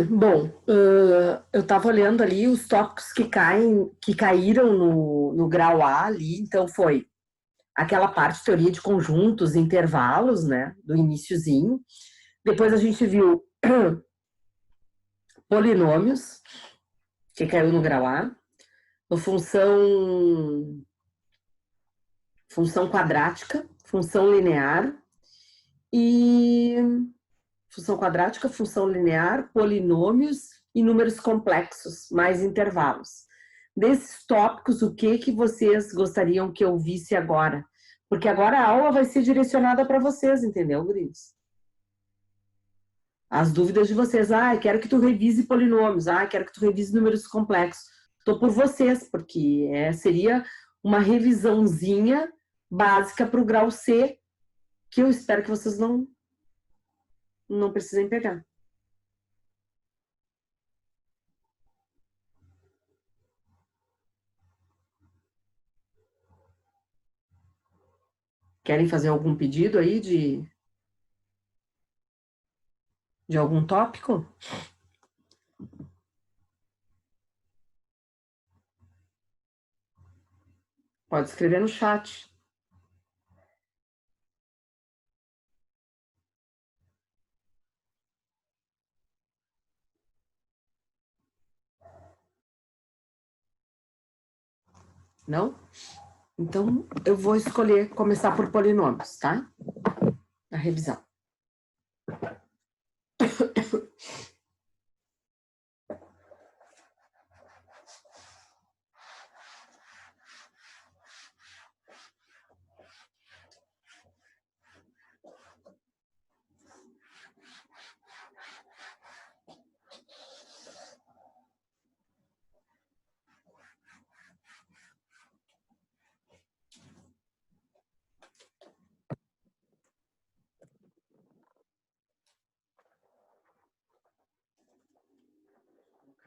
Bom, eu estava olhando ali os tópicos que caíram no grau A ali, então foi aquela parte de teoria de conjuntos, intervalos, né, do iniciozinho. Depois a gente viu polinômios, que caiu no grau A, a função quadrática, função linear e função quadrática, função linear, polinômios e números complexos, mais intervalos. Desses tópicos, o que vocês gostariam que eu visse agora? Porque agora a aula vai ser direcionada para vocês, entendeu, guris? As dúvidas de vocês, quero que tu revise polinômios, quero que tu revise números complexos. Estou por vocês, porque seria uma revisãozinha básica para o grau C, que eu espero que vocês não precisem pegar. Querem fazer algum pedido aí de algum tópico? Pode escrever no chat. Não? Então, eu vou escolher começar por polinômios, tá? A revisão.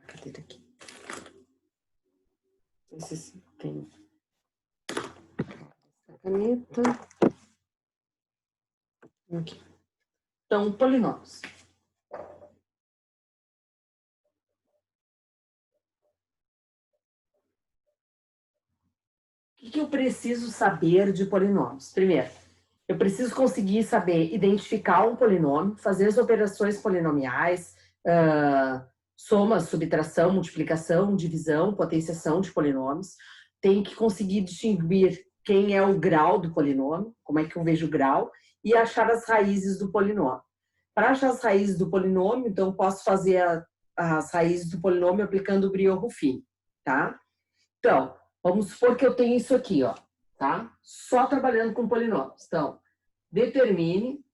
Cadeira aqui. Não sei se tem a caneta. Aqui. Então, polinômios. O que eu preciso saber de polinômios? Primeiro, eu preciso conseguir saber identificar um polinômio, fazer as operações polinomiais, soma, subtração, multiplicação, divisão, potenciação de polinômios. Tem que conseguir distinguir quem é o grau do polinômio, como é que eu vejo o grau, e achar as raízes do polinômio. Para achar as raízes do polinômio, então, eu posso fazer as raízes do polinômio aplicando o Brio-Ruffini, tá? Então, vamos supor que eu tenho isso aqui, ó, tá? Só trabalhando com polinômios. Então, determine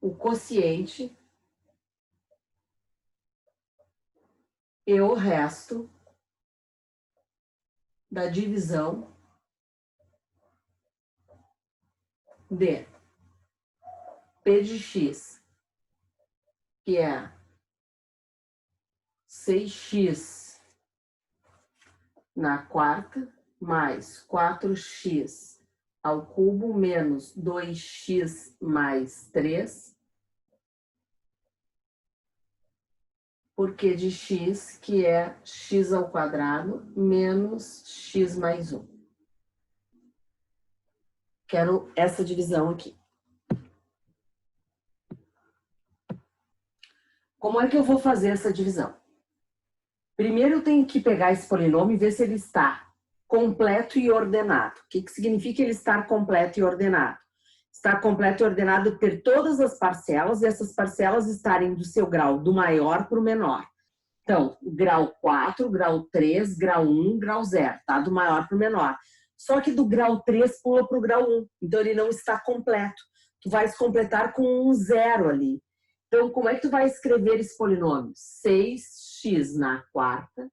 o quociente e o resto da divisão de P de x, que é 6x na quarta, mais 4x ao cubo, menos 2x mais 3, por Q de x, que é x ao quadrado, menos x mais 1. Quero essa divisão aqui. Como é que eu vou fazer essa divisão? Primeiro eu tenho que pegar esse polinômio e ver se ele está completo e ordenado. O que significa ele estar completo e ordenado? Estar completo e ordenado é ter todas as parcelas e essas parcelas estarem do seu grau do maior para o menor. Então, grau 4, grau 3, grau 1, grau 0, tá? Do maior para o menor. Só que do grau 3 pula para o grau 1, então ele não está completo. Tu vais completar com um 0 ali. Então, como é que tu vai escrever esse polinômio? 6x na quarta,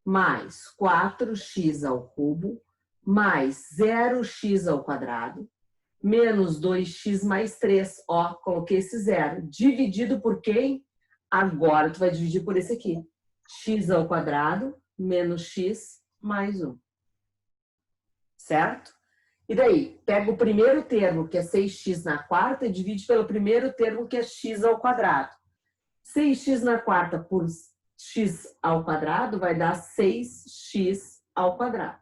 mais 4x ao cubo, mais 0x ao quadrado, menos 2x mais 3. Ó, coloquei esse 0. Dividido por quem? Agora tu vai dividir por esse aqui. X ao quadrado, menos x mais 1. Certo? E daí, pega o primeiro termo, que é 6x na quarta, e divide pelo primeiro termo, que é x ao quadrado. 6x na quarta por x ao quadrado vai dar 6x ao quadrado.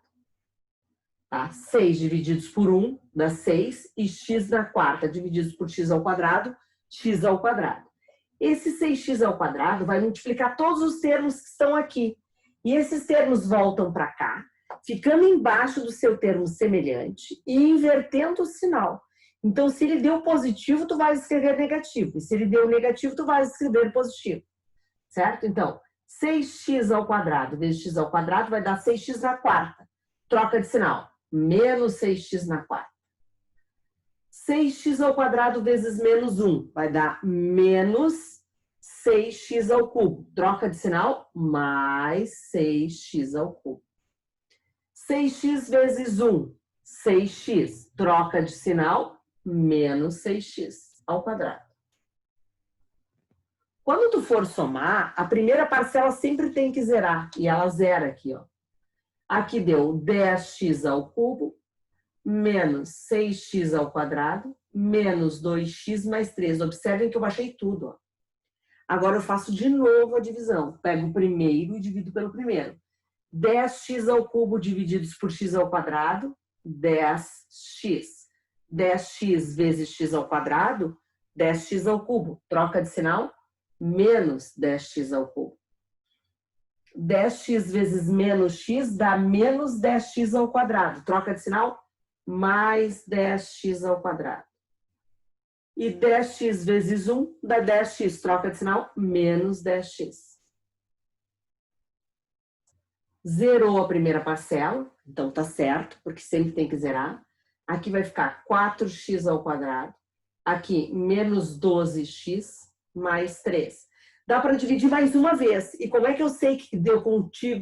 Tá? 6 divididos por 1 dá 6, e x na quarta divididos por x ao quadrado, x ao quadrado. Esse 6x ao quadrado vai multiplicar todos os termos que estão aqui. E esses termos voltam para cá, ficando embaixo do seu termo semelhante e invertendo o sinal. Então, se ele deu positivo, tu vai escrever negativo. E se ele deu negativo, tu vai escrever positivo. Certo? Então, 6x ao quadrado vezes x ao quadrado vai dar 6x na quarta. Troca de sinal. Menos 6x na quarta. 6x ao quadrado vezes menos 1 vai dar menos 6x ao cubo. Troca de sinal. Mais 6x ao cubo. 6x vezes 1, 6x. Troca de sinal. Menos 6x ao quadrado. Quando tu for somar, a primeira parcela sempre tem que zerar. E ela zera aqui, ó. Aqui deu 10x ao cubo, menos 6x ao quadrado, menos 2x mais 3. Observem que eu baixei tudo, ó. Agora eu faço de novo a divisão. Pego o primeiro e divido pelo primeiro. 10x ao cubo divididos por x ao quadrado, 10x. 10x vezes x ao quadrado, 10x ao cubo. Troca de sinal, menos 10x ao cubo. 10x vezes menos x dá menos 10x ao quadrado. Troca de sinal, mais 10x ao quadrado. E 10x vezes 1 dá 10x. Troca de sinal, menos 10x. Zerou a primeira parcela, então tá certo, porque sempre tem que zerar. Aqui vai ficar 4x ao quadrado. Aqui, menos 12x mais 3. Dá para dividir mais uma vez. E como é que eu sei que deu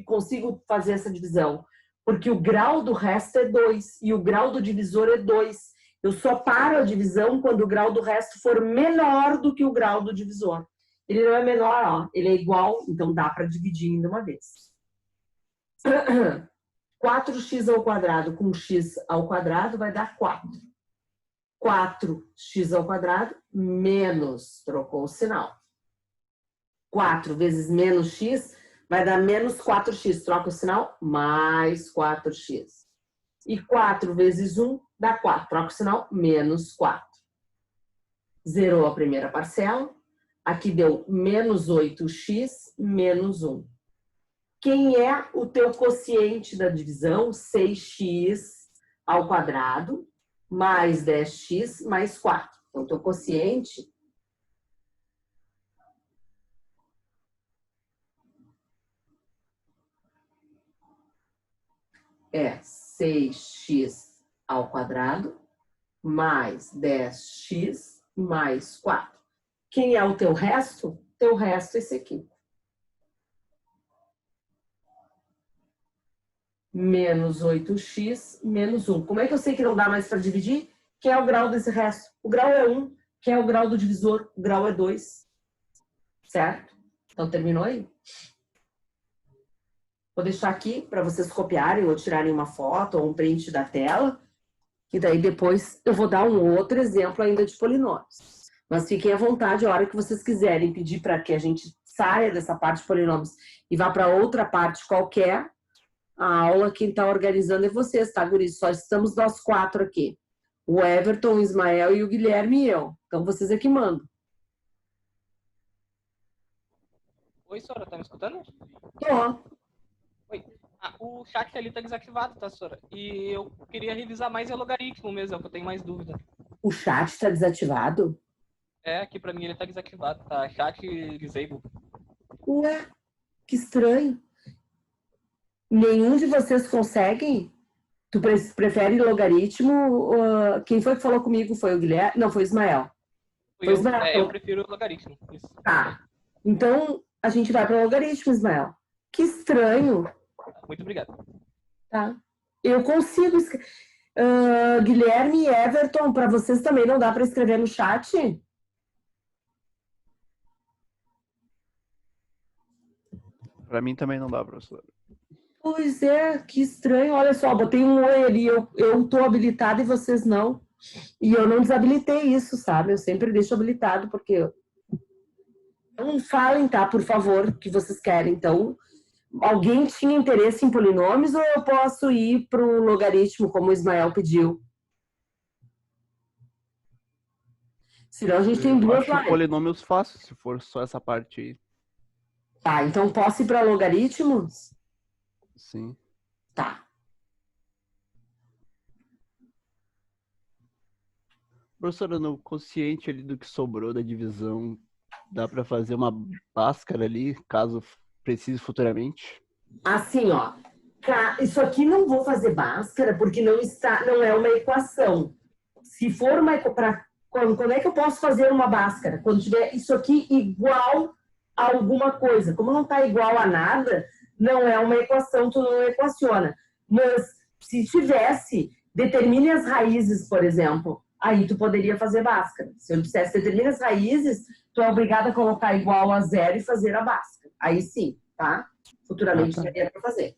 consigo fazer essa divisão? Porque o grau do resto é 2 e o grau do divisor é 2. Eu só paro a divisão quando o grau do resto for menor do que o grau do divisor. Ele não é menor, ó, ele é igual, então dá para dividir ainda uma vez. 4x ao quadrado com x ao quadrado vai dar 4. 4x ao quadrado menos, trocou o sinal. 4 vezes menos x vai dar menos 4x, troca o sinal, mais 4x. E 4 vezes 1 dá 4, troca o sinal, menos 4. Zerou a primeira parcela, aqui deu menos 8x menos 1. Quem é o teu quociente da divisão? 6x ao quadrado mais 10x mais 4. Então, o teu quociente é 6x ao quadrado mais 10x mais 4. Quem é o teu resto? Teu resto é esse aqui. Menos 8x menos 1. Como é que eu sei que não dá mais para dividir? Quem é o grau desse resto? O grau é 1. Quem é o grau do divisor? O grau é 2. Certo? Então, terminou aí? Vou deixar aqui para vocês copiarem ou tirarem uma foto ou um print da tela. E daí depois eu vou dar um outro exemplo ainda de polinômios. Mas fiquem à vontade a hora que vocês quiserem pedir para que a gente saia dessa parte de polinômios e vá para outra parte qualquer. A aula, quem está organizando é vocês, tá, guris? Só estamos nós 4 aqui. O Everton, o Ismael e o Guilherme e eu. Então, vocês é que mandam. Oi, Sora, tá me escutando? Tô. Oi. O chat ali tá desativado, tá, Sora? E eu queria revisar mais o logaritmo mesmo, é o que eu tenho mais dúvida. O chat está desativado? É, aqui pra mim ele tá desativado, tá? Chat disable. Ué, que estranho. Nenhum de vocês conseguem? Tu prefere logaritmo? Quem foi que falou comigo? Foi o Guilherme? Não, foi o Ismael. Foi o Ismael. Eu prefiro o logaritmo. Isso. Tá. Então, a gente vai para o logaritmo, Ismael. Que estranho. Muito obrigado. Tá. Eu consigo escrever. Guilherme e Everton, para vocês também não dá para escrever no chat? Para mim também não dá, professor. Pois é, que estranho. Olha só, botei um oi ali, eu tô habilitada e vocês não. E eu não desabilitei isso, sabe? Eu sempre deixo habilitado, porque... Não falem, tá? Por favor, o que vocês querem. Então, alguém tinha interesse em polinômios ou eu posso ir para o logaritmo, como o Ismael pediu? Senão a gente tem Eu duas acho lives. polinômios fáceis, se for só essa parte aí. Tá, então posso ir para logaritmos? Sim. Tá. Professora, no quociente ali do que sobrou da divisão, dá para fazer uma Bhaskara ali, caso precise futuramente? Assim, ó. Isso aqui não vou fazer Bhaskara porque não é uma equação. Se for uma quando é que eu posso fazer uma Bhaskara? Quando tiver isso aqui igual a alguma coisa. Como não está igual a nada, não é uma equação, tu não equaciona. Mas se tivesse, determine as raízes, por exemplo, aí tu poderia fazer Bhaskara. Se eu dissesse determine as raízes, tu é obrigado a colocar igual a zero e fazer a Bhaskara. Aí sim, tá? Futuramente daria para fazer.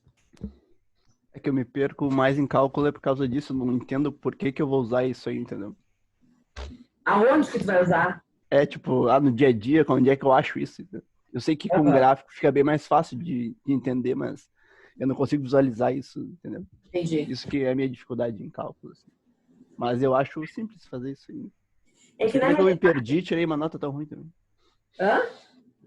É que eu me perco mais em cálculo é por causa disso, não entendo por que eu vou usar isso aí, entendeu? Aonde que tu vai usar? É tipo, no dia a dia, onde é que eu acho isso? Entendeu? Eu sei que com gráfico fica bem mais fácil de entender, mas eu não consigo visualizar isso, entendeu? Entendi. Isso que é a minha dificuldade em cálculo. Assim. Mas eu acho simples fazer isso aí. É que Como é que eu me perdi, tirei uma nota tão ruim também. Hã?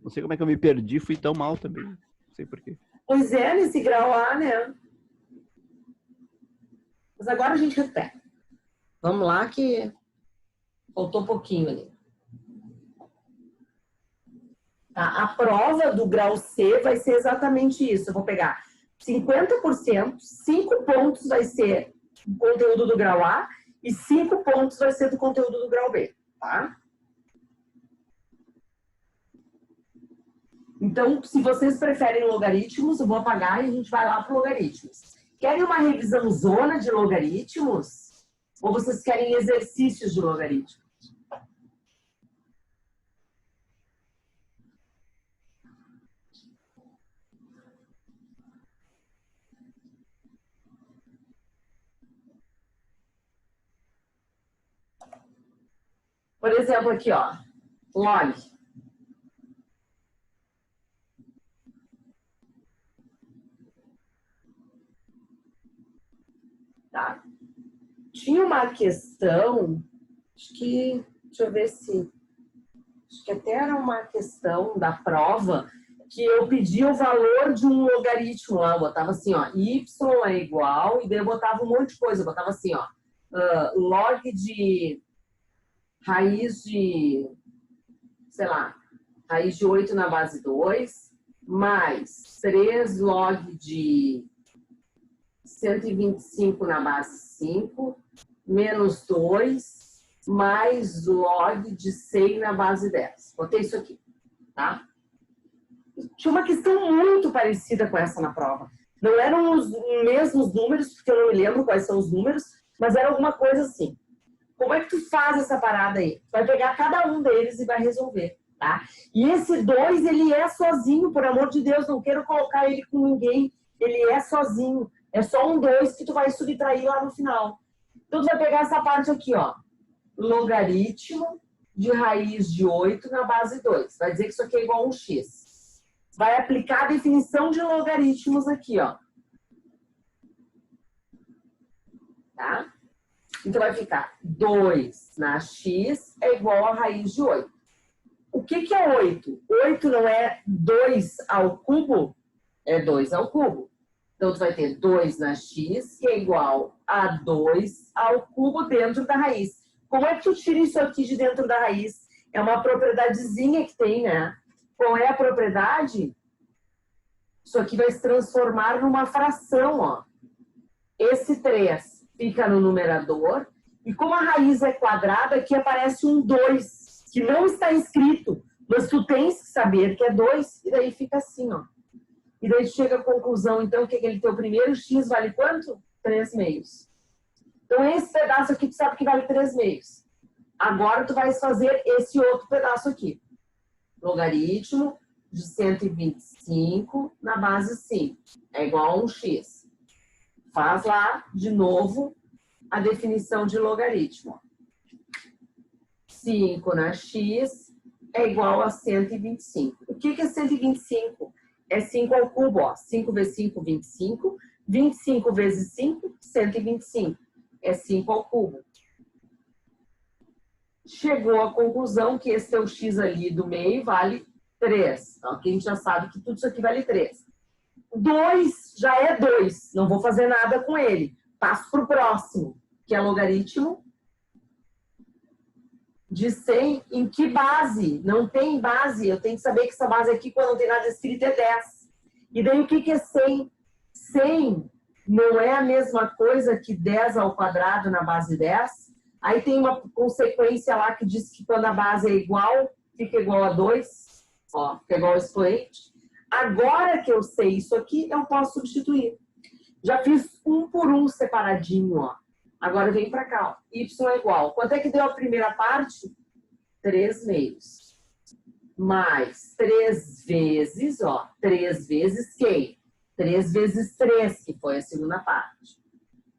Não sei como é que eu me perdi, fui tão mal também. Não sei porquê. Pois é, nesse grau A, né? Mas agora a gente repete. Vamos lá que faltou um pouquinho ali. Tá? A prova do grau C vai ser exatamente isso. Eu vou pegar 50%, 5 pontos vai ser o conteúdo do grau A e 5 pontos vai ser do conteúdo do grau B, tá? Então, se vocês preferem logaritmos, eu vou apagar e a gente vai lá para logaritmos. Querem uma revisão zona de logaritmos? Ou vocês querem exercícios de logaritmos? Por exemplo, aqui, ó, log. Tá? Tinha uma questão, deixa eu ver se, acho que até era uma questão da prova, que eu pedi o valor de um logaritmo lá, eu botava assim, ó, y é igual, e daí eu botava um monte de coisa, eu botava assim, ó, log de raiz de, sei lá, raiz de 8 na base 2, mais 3 log de 125 na base 5, menos 2, mais log de 100 na base 10. Botei isso aqui, tá? Tinha uma questão muito parecida com essa na prova. Não eram os mesmos números, porque eu não me lembro quais são os números, mas era alguma coisa assim. Como é que tu faz essa parada aí? Tu vai pegar cada um deles e vai resolver, tá? E esse 2, ele é sozinho, por amor de Deus, não quero colocar ele com ninguém, ele é sozinho. É só um 2 que tu vai subtrair lá no final. Então, tu vai pegar essa parte aqui, ó. Logaritmo de raiz de 8 na base 2. Vai dizer que isso aqui é igual a um x. Vai aplicar a definição de logaritmos aqui, ó. Tá? Então, vai ficar 2 na x é igual a raiz de 8. O que é 8? 8 não é 2 ao cubo? É 2 ao cubo. Então, tu vai ter 2 na x, que é igual a 2 ao cubo dentro da raiz. Como é que tu tira isso aqui de dentro da raiz? É uma propriedadezinha que tem, né? Qual é a propriedade? Isso aqui vai se transformar numa fração, ó. Esse 3 fica no numerador. E como a raiz é quadrada, aqui aparece um 2, que não está escrito. Mas tu tens que saber que é 2, e daí fica assim, ó. E daí chega à conclusão, então, que aquele teu primeiro x vale quanto? 3 meios. Então, esse pedaço aqui, tu sabe que vale 3 meios. Agora, tu vai fazer esse outro pedaço aqui. Logaritmo de 125 na base 5. É igual a 1x. Faz lá, de novo, a definição de logaritmo. 5 na x é igual a 125. O que é 125? É 5 ao cubo, ó. 5 vezes 5, 25. 25 vezes 5, 125. É 5 ao cubo. Chegou à conclusão que esse teu x ali do meio vale 3. Então, aqui a gente já sabe que tudo isso aqui vale 3. 2 já é 2. Não vou fazer nada com ele. Passo para o próximo, que é logaritmo de 100. Em que base? Não tem base. Eu tenho que saber que essa base aqui, quando não tem nada escrito, é 10. E daí o que é 100? 100 não é a mesma coisa que 10 ao quadrado na base 10? Aí tem uma consequência lá que diz que quando a base é igual, fica igual a 2. Ó, fica igual ao expoente. Agora que eu sei isso aqui, eu posso substituir. Já fiz um por um separadinho, ó. Agora vem para cá, ó. Y é igual. Quanto é que deu a primeira parte? 3 meios. Mais 3 vezes, ó. 3 vezes quem? 3 vezes 3, que foi a segunda parte.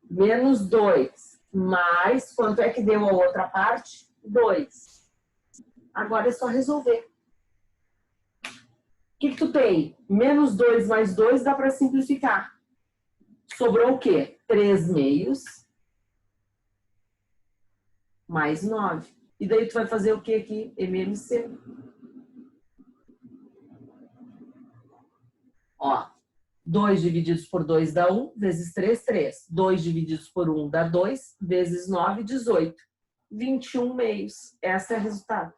Menos 2. Mais, quanto é que deu a outra parte? 2. Agora é só resolver. O que tu tem? Menos 2 mais 2 dá para simplificar. Sobrou o quê? 3 meios mais 9. E daí tu vai fazer o que aqui? MMC. Ó, 2 divididos por 2 dá 1, vezes 3, 3. 2 divididos por 1 dá 2, vezes 9, 18. 21 meios. Esse é o resultado.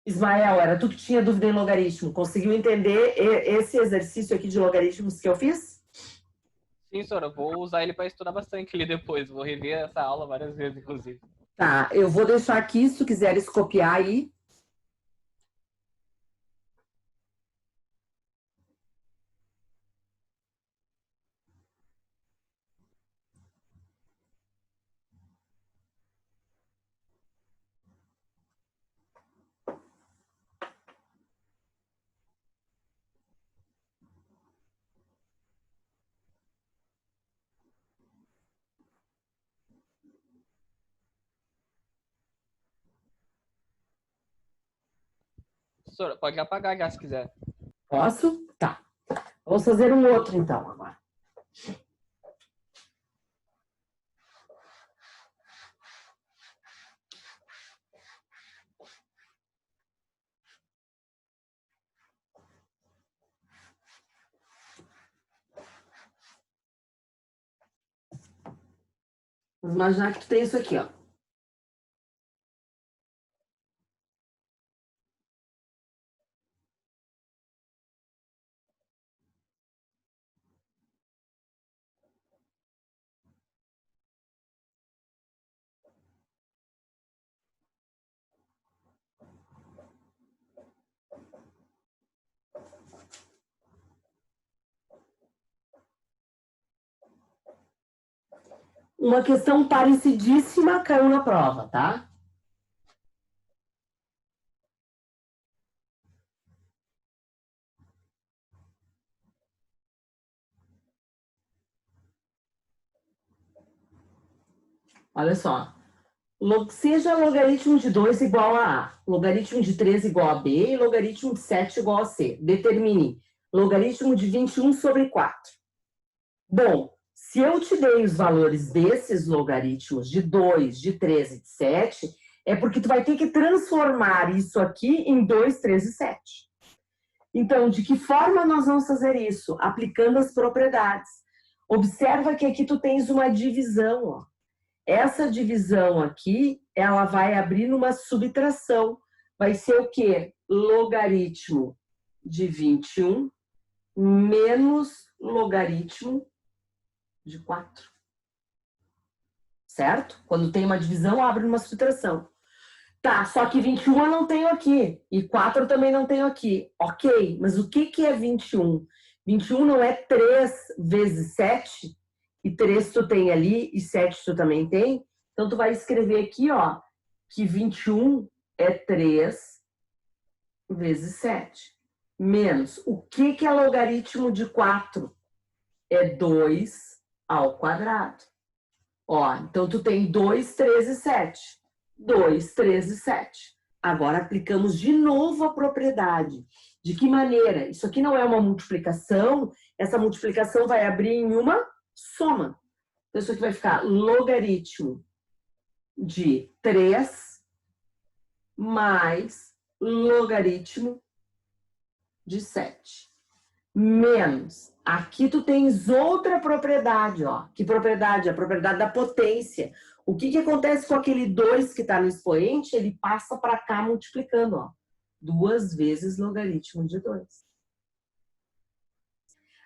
Ismael, era tu que tinha dúvida em logaritmo. Conseguiu entender esse exercício aqui de logaritmos que eu fiz? Sim, senhora, eu vou usar ele para estudar bastante ali depois. Vou rever essa aula várias vezes, inclusive. Tá, eu vou deixar aqui, se tu quiseres copiar aí. Senhora, pode apagar já se quiser. Posso? Tá. Vamos fazer um outro então agora. Vamos imaginar que tu tem isso aqui, ó. Uma questão parecidíssima caiu na prova, tá? Olha só. Seja logaritmo de 2 igual a A, logaritmo de 3 igual a B e logaritmo de 7 igual a C. Determine logaritmo de 21 sobre 4. Bom, se eu te dei os valores desses logaritmos de 2, de 3 e de 7, é porque tu vai ter que transformar isso aqui em 2, 3 e 7. Então, de que forma nós vamos fazer isso? Aplicando as propriedades. Observa que aqui tu tens uma divisão, ó. Essa divisão aqui, ela vai abrir numa subtração. Vai ser o quê? Logaritmo de 21 menos logaritmo de 4. Certo? Quando tem uma divisão, abre numa subtração. Tá, só que 21 eu não tenho aqui. E 4 eu também não tenho aqui. Ok, mas o que é 21? 21 não é 3 vezes 7? E 3 tu tem ali, e 7 tu também tem. Então, tu vai escrever aqui, ó, que 21 é 3 vezes 7. Menos, o que é logaritmo de 4? É 2 ao quadrado. Ó, então tu tem 2, 3 e 7. 2, 3 e 7. Agora aplicamos de novo a propriedade. De que maneira? Isso aqui não é uma multiplicação, essa multiplicação vai abrir em uma soma. Então isso aqui vai ficar logaritmo de 3 mais logaritmo de 7. Menos. Aqui tu tens outra propriedade, ó. Que propriedade? A propriedade da potência. O que acontece com aquele 2 que está no expoente? Ele passa para cá multiplicando, ó. 2 vezes logaritmo de 2.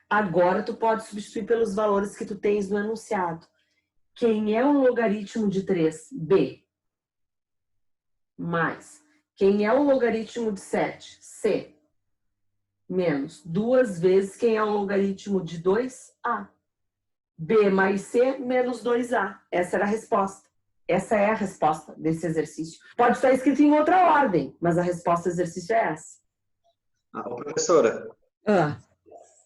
Agora tu pode substituir pelos valores que tu tens no enunciado. Quem é o logaritmo de 3? B. Mais. Quem é o logaritmo de 7? C. Menos 2 vezes quem é o logaritmo de 2? A. B mais C menos 2A. Essa era a resposta. Essa é a resposta desse exercício. Pode estar escrito em outra ordem, mas a resposta do exercício é essa. Professora,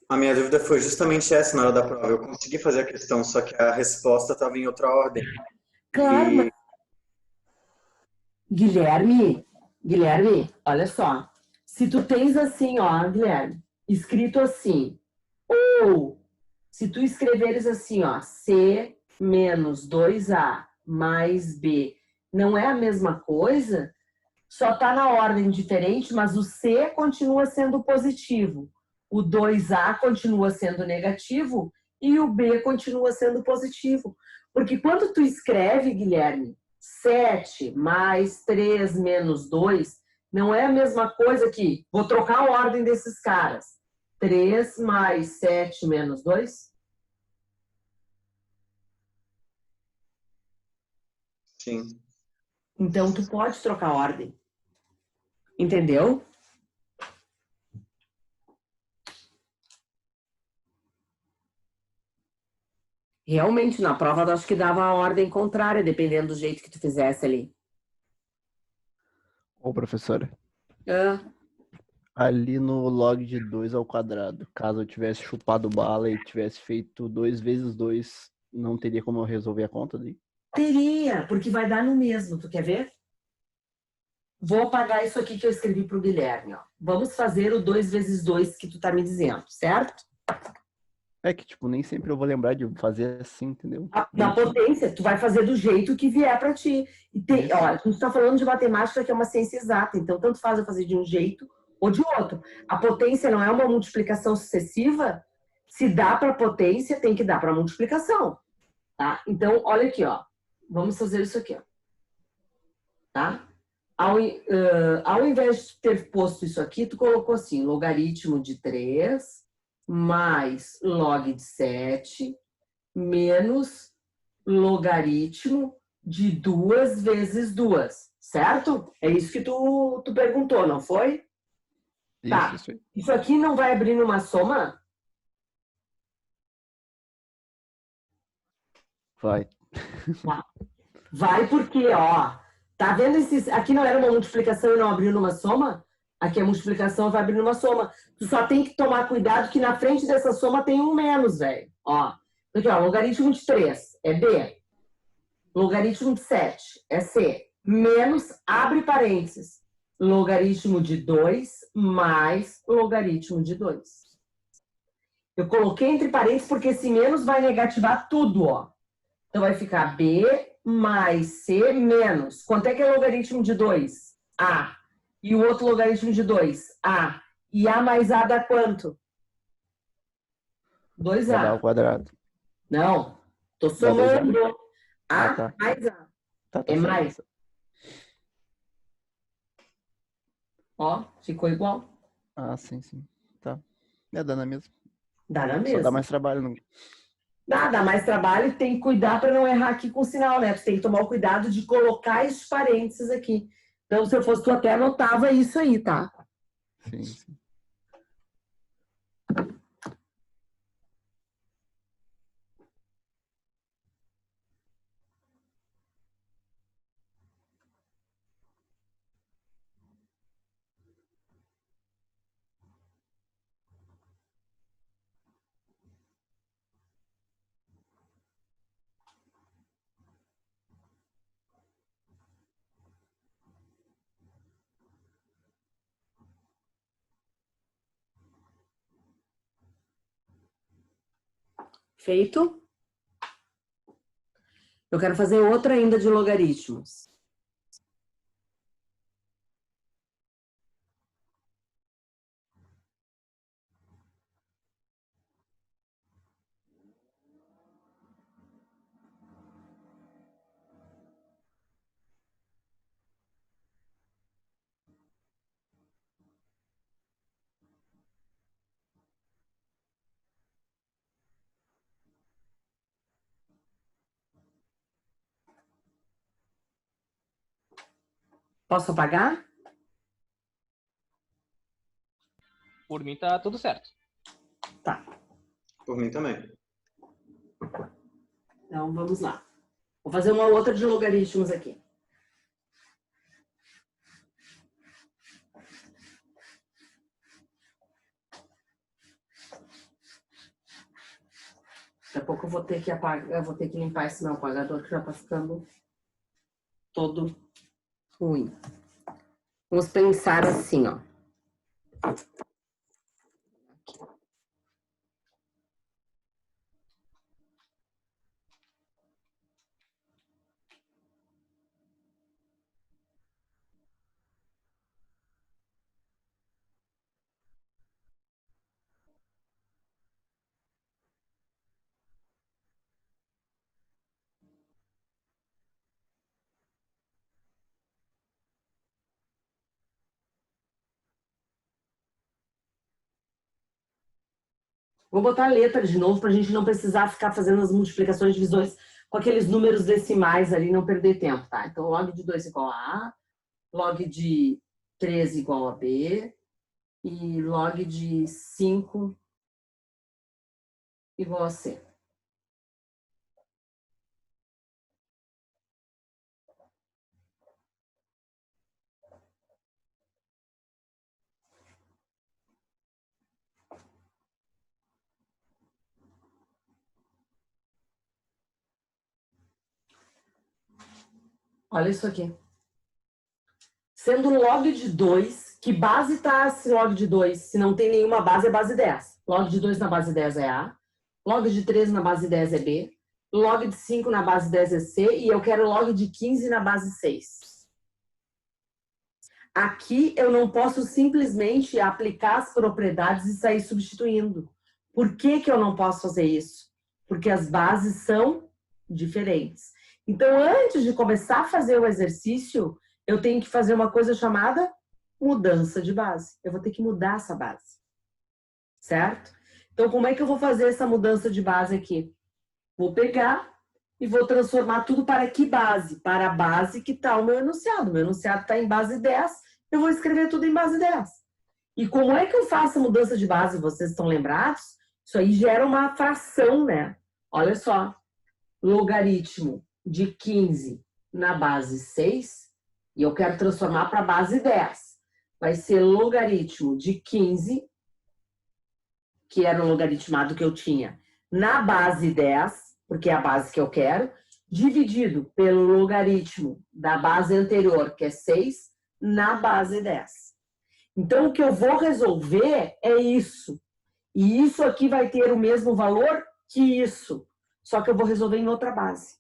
a minha dúvida foi justamente essa na hora da prova. Eu consegui fazer a questão, só que a resposta estava em outra ordem. Claro, mas... Guilherme, olha só. Se tu tens assim, ó, Guilherme, escrito assim, ou se tu escreveres assim, ó, C menos 2A mais B, não é a mesma coisa? Só tá na ordem diferente, mas o C continua sendo positivo, o 2A continua sendo negativo e o B continua sendo positivo. Porque quando tu escreve, Guilherme, 7 mais 3 menos 2, não é a mesma coisa que, vou trocar a ordem desses caras. 3 mais 7 menos 2? Sim. Então, tu pode trocar a ordem. Entendeu? Realmente, na prova, eu acho que dava a ordem contrária, dependendo do jeito que tu fizesse ali. Ô, professora, Ah, ali no log de 2 ao quadrado, caso eu tivesse chupado bala e tivesse feito 2 vezes 2, não teria como eu resolver a conta daí? teria, porque vai dar no mesmo. Tu quer ver? Vou apagar isso aqui que eu escrevi para o Guilherme. Ó. Vamos fazer o 2 vezes 2 que tu tá me dizendo, certo? É que, tipo, nem sempre eu vou lembrar de fazer assim, entendeu? Na potência, tu vai fazer do jeito que vier para ti. E tem, ó, a gente está falando de matemática que é uma ciência exata, então tanto faz eu fazer de um jeito ou de outro. A potência não é uma multiplicação sucessiva? Se dá para potência, tem que dar para multiplicação. Tá? Então, olha aqui, ó. Vamos fazer isso aqui, ó. Tá? Ao invés de ter posto isso aqui, tu colocou assim, logaritmo de 3 mais log de 7 menos logaritmo de 2 vezes 2, certo? É isso que tu perguntou, não foi? Tá. Isso aí. Isso aqui não vai abrir numa soma? Vai. Tá. Vai porque, ó, tá vendo esses... Aqui não era uma multiplicação e não abriu numa soma? Aqui a multiplicação vai abrir numa soma. Tu só tem que tomar cuidado que na frente dessa soma tem um menos, velho. Ó, aqui, ó, logaritmo de 3 é B. Logaritmo de 7 é C. Menos, abre parênteses, logaritmo de 2 mais logaritmo de 2. Eu coloquei entre parênteses porque esse menos vai negativar tudo, ó. Então vai ficar B mais C menos. Quanto é que é logaritmo de 2? A. E o outro logaritmo de 2? A. E A mais A dá quanto? 2A. Vai dar ao quadrado. Não. Tô Dá 2A. somando. A Ah, tá. mais A. Tá É certo. mais. Ó, ficou igual. Ah, sim. Tá. É, dá na mesma. Dá na Só mesma. dá mais trabalho. Não... Dá mais trabalho e tem que cuidar para não errar aqui com o sinal, né? Você tem que tomar o cuidado de colocar esses parênteses aqui. Então, se eu fosse tu, até anotava isso aí, tá? Sim. Feito? Eu quero fazer outra ainda de logaritmos. Posso apagar? Por mim tá tudo certo. Tá. Por mim também. Então, vamos lá. Vou fazer uma outra de logaritmos aqui. Daqui a pouco eu vou ter que apagar, eu vou ter que limpar esse meu apagador que já tá ficando todo ruim. Vamos pensar assim, ó. Vou botar a letra de novo para a gente não precisar ficar fazendo as multiplicações e divisões com aqueles números decimais ali, não perder tempo, tá? Então, log de 2 igual a A, log de 3 igual a B e log de 5 igual a C. Olha isso aqui. Sendo log de 2, que base está esse log de 2? Se não tem nenhuma base, é base 10. Log de 2 na base 10 é A, log de 3 na base 10 é B, log de 5 na base 10 é C, e eu quero log de 15 na base 6. Aqui eu não posso simplesmente aplicar as propriedades e sair substituindo. Por que que eu não posso fazer isso? Porque as bases são diferentes. Então, antes de começar a fazer o exercício, eu tenho que fazer uma coisa chamada mudança de base. Eu vou ter que mudar essa base. Certo? Então, como é que eu vou fazer essa mudança de base aqui? Vou pegar e vou transformar tudo para que base? Para a base que está o meu enunciado. O meu enunciado está em base 10, eu vou escrever tudo em base 10. E como é que eu faço a mudança de base? Vocês estão lembrados? Isso aí gera uma fração, né? Olha só. Logaritmo de 15 na base 6, e eu quero transformar para a base 10. Vai ser logaritmo de 15, que era o logaritmado que eu tinha, na base 10, porque é a base que eu quero, dividido pelo logaritmo da base anterior, que é 6, na base 10. Então, o que eu vou resolver é isso. E isso aqui vai ter o mesmo valor que isso. Só que eu vou resolver em outra base.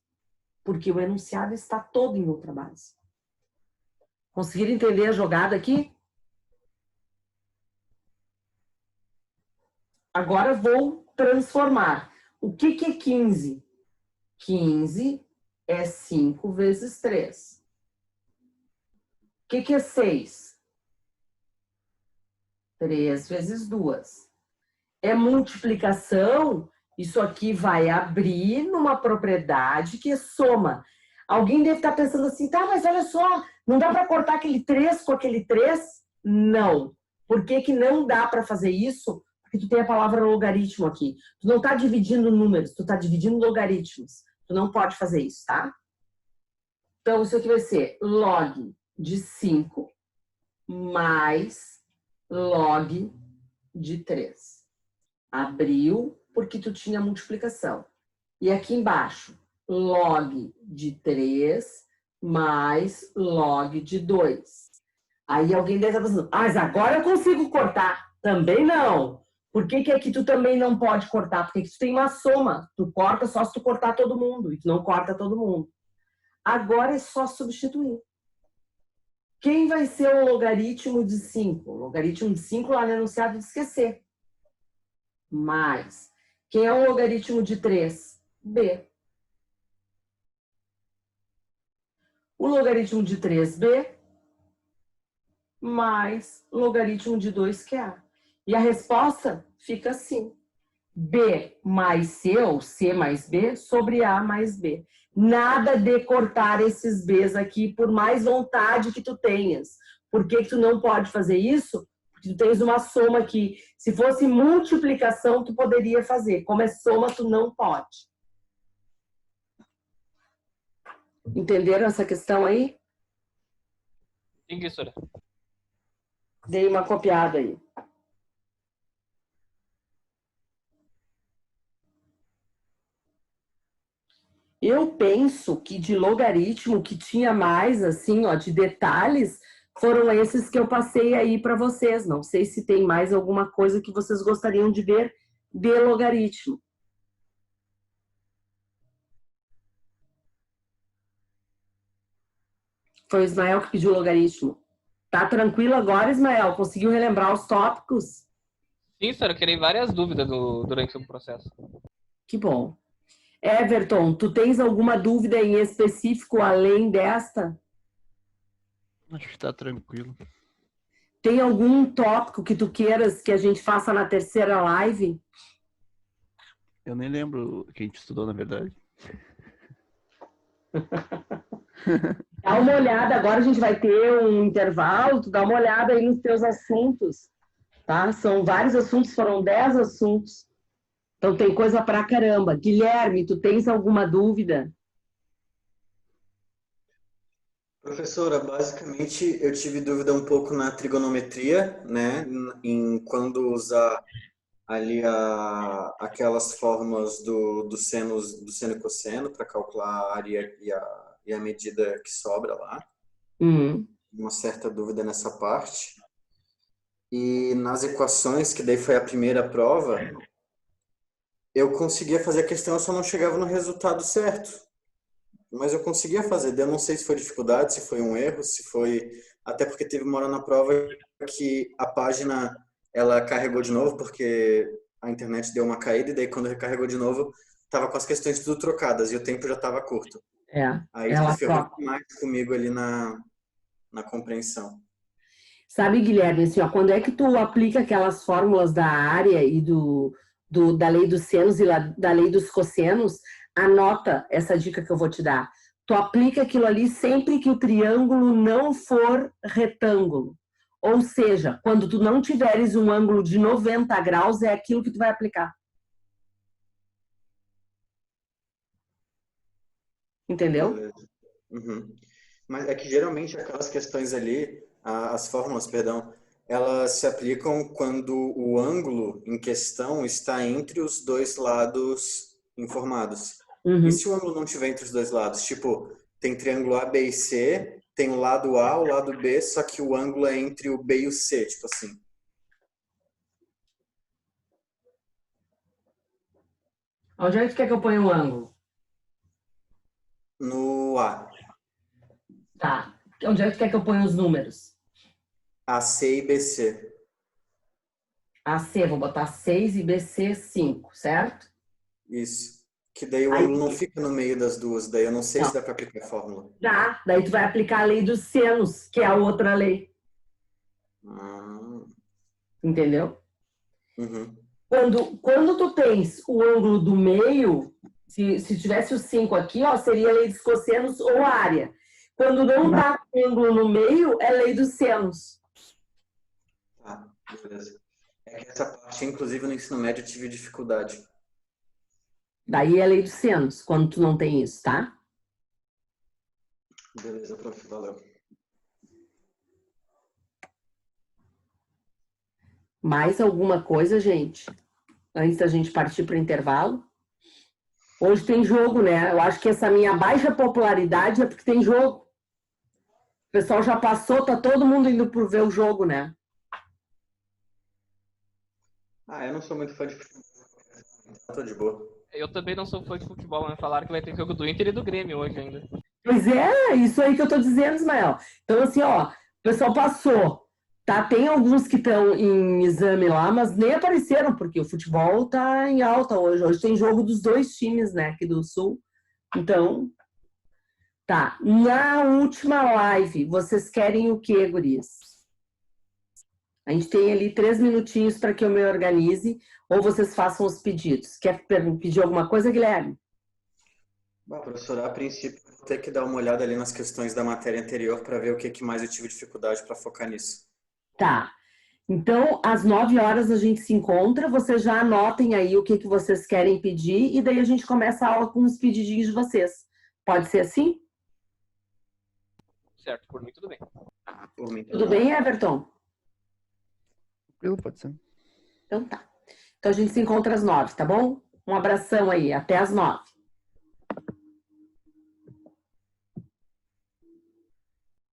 Porque o enunciado está todo em outra base. Conseguiram entender a jogada aqui? Agora vou transformar. O que que é 15? 15 é 5 vezes 3. O que que é 6? 3 vezes 2. É multiplicação, isso aqui vai abrir numa propriedade que é soma. Alguém deve estar pensando assim, tá, mas olha só, não dá para cortar aquele 3 com aquele 3? Não. Por que que não dá para fazer isso? Porque tu tem a palavra logaritmo aqui. Tu não está dividindo números, tu está dividindo logaritmos. Tu não pode fazer isso, tá? Então, isso aqui vai ser log de 5 mais log de 3. Abriu porque tu tinha multiplicação. E aqui embaixo, log de 3 mais log de 2. Aí alguém deve estar pensando, mas agora eu consigo cortar. Também não. Por que que aqui tu também não pode cortar? Porque aqui tu tem uma soma. Tu corta só se tu cortar todo mundo. E tu não corta todo mundo. Agora é só substituir. Quem vai ser o logaritmo de 5? O logaritmo de 5 lá no enunciado de esquecer. Mais. Quem é o logaritmo de 3? B. O logaritmo de 3B mais logaritmo de 2, que é A. E a resposta fica assim. B mais C, ou C mais B, sobre A mais B. Nada de cortar esses Bs aqui, por mais vontade que tu tenhas. Por que que tu não pode fazer isso? Porque tu tens uma soma aqui. Se fosse multiplicação, tu poderia fazer. Como é soma, tu não pode. Entenderam essa questão aí? Entendi, professora. Dei uma copiada aí. Eu penso que de logaritmo, que tinha mais, assim, ó, de detalhes, foram esses que eu passei aí para vocês. Não sei se tem mais alguma coisa que vocês gostariam de ver de logaritmo. Foi o Ismael que pediu logaritmo. Tá tranquilo agora, Ismael? Conseguiu relembrar os tópicos? Sim, senhora, eu criei várias dúvidas durante o processo. Que bom. Everton, tu tens alguma dúvida em específico além desta? Acho que tá tranquilo. Tem algum tópico que tu queiras que a gente faça na terceira live? Eu nem lembro o que a gente estudou, na verdade. Dá uma olhada, agora a gente vai ter um intervalo, tu dá uma olhada aí nos teus assuntos, tá? São vários assuntos, foram 10 assuntos. Então tem coisa pra caramba. Guilherme, tu tens alguma dúvida? Professora, basicamente eu tive dúvida um pouco na trigonometria, né? Em quando usar ali aquelas fórmulas do seno e cosseno para calcular a área e a medida que sobra lá. Uma certa dúvida nessa parte. E nas equações, que daí foi a primeira prova, eu conseguia fazer a questão, eu só não chegava no resultado certo. Mas eu conseguia fazer. Eu não sei se foi dificuldade, se foi um erro, se foi... Até porque teve uma hora na prova que a página, ela carregou de novo, porque a internet deu uma caída, e daí quando recarregou de novo, tava com as questões tudo trocadas, e o tempo já tava curto. Aí ela se ferrou troca. mais comigo ali na compreensão. Sabe, Guilherme, assim, ó, quando é que tu aplica aquelas fórmulas da área e da lei dos senos e da lei dos cossenos, anota essa dica que eu vou te dar. Tu aplica aquilo ali sempre que o triângulo não for retângulo. Ou seja, quando tu não tiveres um ângulo de 90 graus, é aquilo que tu vai aplicar. Entendeu? Uhum. Mas é que geralmente aquelas questões ali, as fórmulas, perdão, elas se aplicam quando o ângulo em questão está entre os dois lados informados. E se o ângulo não estiver entre os dois lados? Tipo, tem triângulo A, B e C, tem o lado A, o lado B, só que o ângulo é entre o B e o C, tipo assim. Onde é que tu quer que eu ponha o ângulo? No A. Tá. Onde é que tu quer que eu ponha os números? AC e BC. AC, vou botar 6 e BC 5, certo? Isso. Que daí o ângulo não fica no meio das duas, daí eu não sei se dá para aplicar a fórmula. Dá, daí tu vai aplicar a lei dos senos, que é a outra lei. Entendeu? Uhum. Quando tu tens o ângulo do meio, se tivesse o 5 aqui, ó, seria a lei dos cossenos ou área. Quando não dá o ângulo no meio, é lei dos senos. Tá, beleza. É que essa parte, inclusive, no ensino médio eu tive dificuldade. Daí é lei dos senos, quando tu não tem isso, tá? Beleza, prof, valeu. Mais alguma coisa, gente? Antes da gente partir para o intervalo? Hoje tem jogo, né? Eu acho que essa minha baixa popularidade é porque tem jogo. O pessoal já passou, tá todo mundo indo por ver o jogo, né? Eu não sou muito fã de futebol, então tô de boa. Eu também não sou fã de futebol, mas falaram que vai ter jogo do Inter e do Grêmio hoje ainda. Pois é, isso aí que eu tô dizendo, Ismael. Então, assim, ó, o pessoal passou, tá? Tem alguns que estão em exame lá, mas nem apareceram, porque o futebol tá em alta hoje. Hoje tem jogo dos dois times, né, aqui do Sul. Então, tá. Na última live, vocês querem o quê, guris? A gente tem ali 3 minutinhos para que eu me organize, ou vocês façam os pedidos. Quer pedir alguma coisa, Guilherme? Bom, professora, a princípio, vou ter que dar uma olhada ali nas questões da matéria anterior para ver o que mais eu tive dificuldade para focar nisso. Tá. Então, às 9 horas a gente se encontra, vocês já anotem aí o que vocês querem pedir, e daí a gente começa a aula com os pedidinhos de vocês. Pode ser assim? Certo, por mim tudo bem. Por mim, Tudo bem, Everton? Pode ser. Então tá. Então a gente se encontra às 9, tá bom? Um abração aí, até às 9.